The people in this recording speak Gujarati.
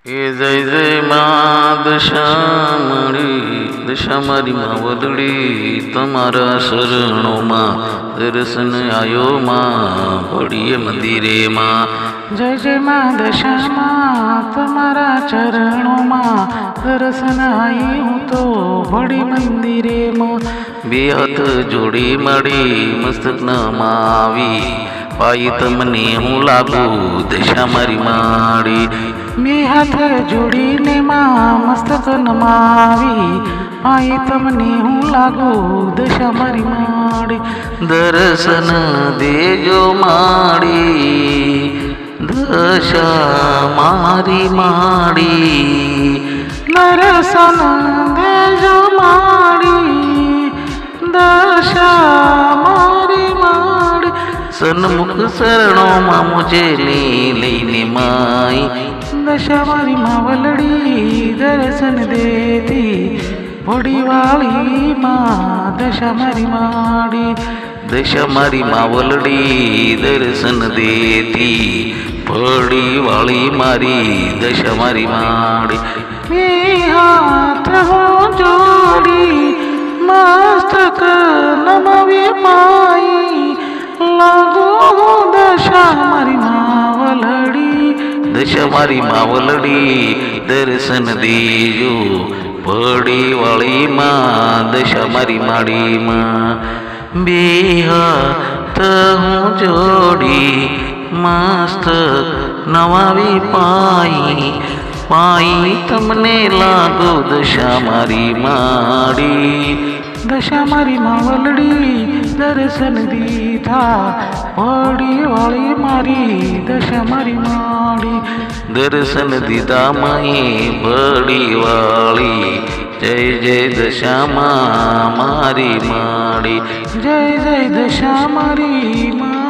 એ જય જય માં દશા મારી માં વદડી તમારા શરણોમાં દર્શન આયો માં પડીએ મંદિરે માં. જય જય માં દશામાં તમારા ચરણોમાં દર્શન આવી હું તો ભળી મંદિરે માં. બે હાથ જોડી મળી મસ્તક નમાવી પાઈ તમને હું લાગુ દશા મારી માડી. બે હાથ જોડીને માં મસ્તક નમાવી પાઈ તમને હું લાગુ દશા મારી માડી. દર્શન દેજો માડી દશા મારી માડી. દર્શન દેજો માડી દશા મારી માડી. સન્મુખ શરણોમાં મુજે લઈને માઈ દશા મારી માં વલડી દર્શન દેતી ભોળી વાળી માં દશા મારી માડી. દશા મારી માં વલડી દર્શન દેતી ભોળી વાળી મારી દશા મારી માડી. બે હાથ હું જોડી મસ્તક નમાવી પાઈ લાગુ દશા મારી માં વલડી. દશા મારી માં વલડી દર્શન દેજો ભોળી વાળી માં દશા મારી માડી માં. બે હાથ હું જોડી મસ્ત નવાવી પાઈ પાઈ તમને લાગુ દશા મારી માડી. દશા મારી માં વલડી દર્શન દીધા ભોળી વાળી મારી દશા મારી માડી. દર્શન દીધા માઈ ભળી વાળી જય જય દશા મારી માડી. જય જય દશા મારી માં.